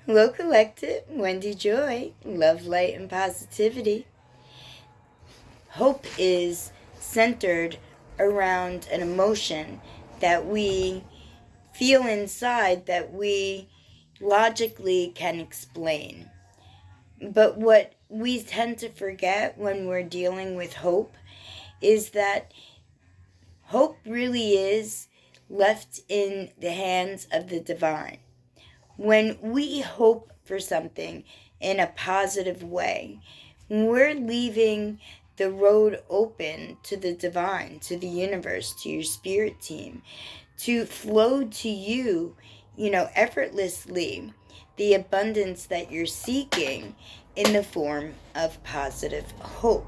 Hello, Collective. Wendy Joy. Love, light, and positivity. Hope is centered around an emotion that we feel inside that we logically can explain. But what we tend to forget when we're dealing with hope is that hope really is left in the hands of the divine. When we hope for something in a positive way, we're leaving the road open to the divine, to the universe, to your spirit team, to flow to you, effortlessly, the abundance that you're seeking in the form of positive hope.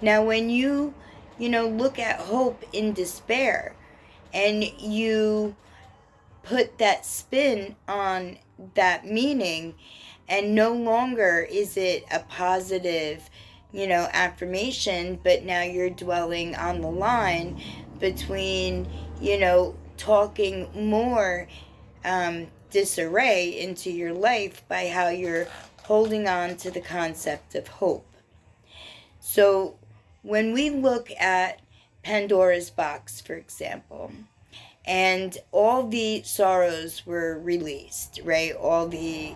Now, when you look at hope in despair and you put that spin on that meaning, and no longer is it a positive, affirmation, but now you're dwelling on the line between, talking more disarray into your life by how you're holding on to the concept of hope. So when we look at Pandora's box, for example, and all the sorrows were released, right? All the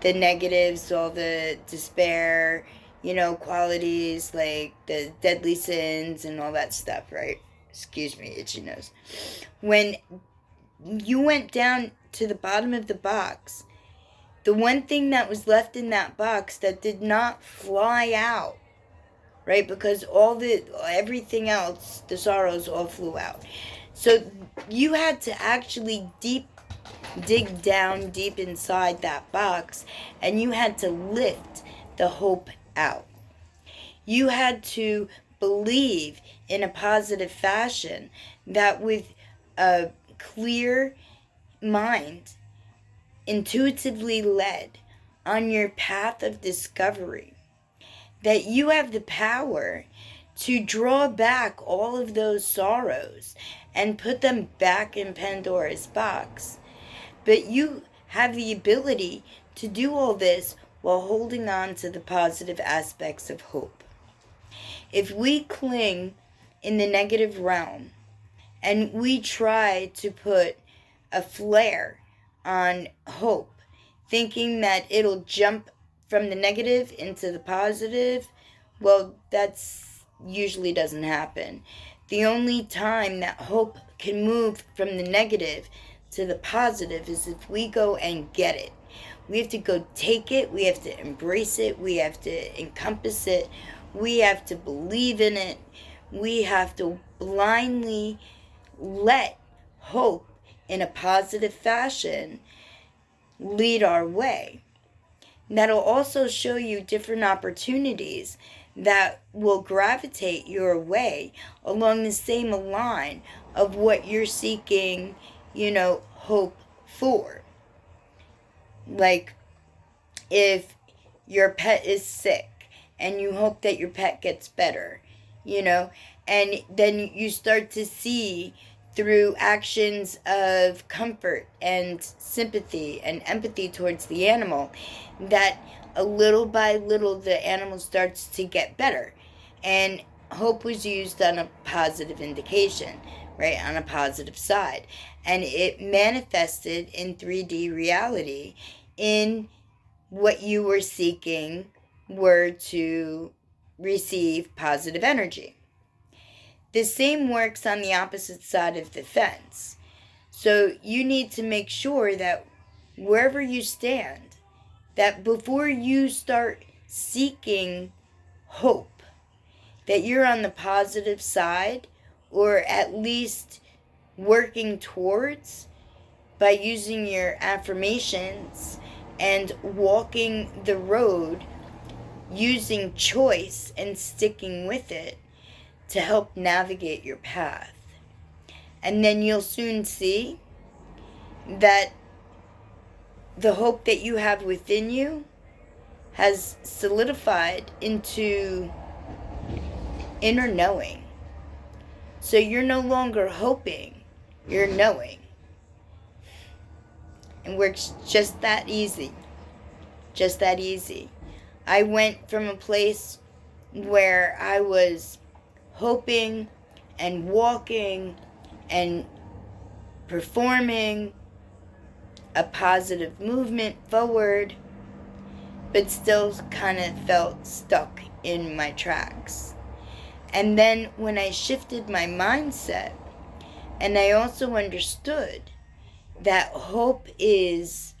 negatives, all the despair, qualities like the deadly sins and all that stuff, right? Excuse me, itchy nose. When you went down to the bottom of the box, the one thing that was left in that box that did not fly out, right? Because everything else, the sorrows all flew out. So you had to actually dig down deep inside that box, and you had to lift the hope out. You had to believe in a positive fashion that with a clear mind, intuitively led on your path of discovery, that you have the power to draw back all of those sorrows and put them back in Pandora's box. But you have the ability to do all this while holding on to the positive aspects of hope. If we cling in the negative realm and we try to put a flare on hope, thinking that it'll jump from the negative into the positive, well, that's usually doesn't happen. The only time that hope can move from the negative to the positive is if we go and get it. We have to go take it. We have to embrace it. We have to encompass it. We have to believe in it. We have to blindly let hope in a positive fashion lead our way. That'll also show you different opportunities that will gravitate your way along the same line of what you're seeking, hope for. Like if your pet is sick and you hope that your pet gets better, and then you start to see through actions of comfort and sympathy and empathy towards the animal that a little by little the animal starts to get better. And hope was used on a positive indication, right, on a positive side. And it manifested in 3D reality in what you were seeking were to receive positive energy. The same works on the opposite side of the fence. So you need to make sure that wherever you stand, that before you start seeking hope, that you're on the positive side, or at least working towards by using your affirmations and walking the road using choice and sticking with it to help navigate your path. And then you'll soon see that the hope that you have within you has solidified into inner knowing. So you're no longer hoping, you're knowing. and works just that easy. Just that easy. I went from a place where I was hoping and walking and performing a positive movement forward, but still kind of felt stuck in my tracks. And then when I shifted my mindset, and I also understood that hope it's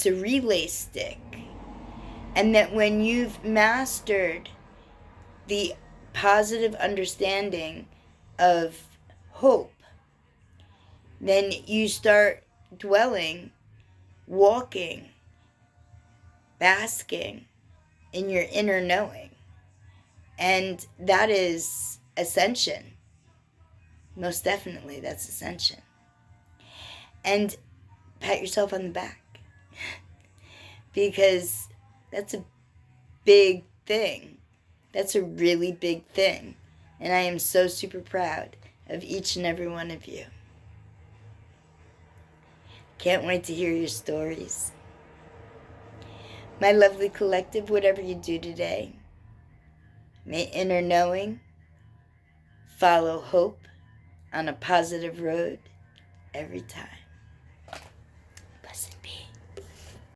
a relay stick, and that when you've mastered the positive understanding of hope, then you start dwelling, walking, basking in your inner knowing. And that is ascension. Most definitely, that's ascension. And pat yourself on the back. Because that's a big thing. That's a really big thing. And I am so super proud of each and every one of you. Can't wait to hear your stories. My lovely collective, whatever you do today, may inner knowing follow hope on a positive road every time.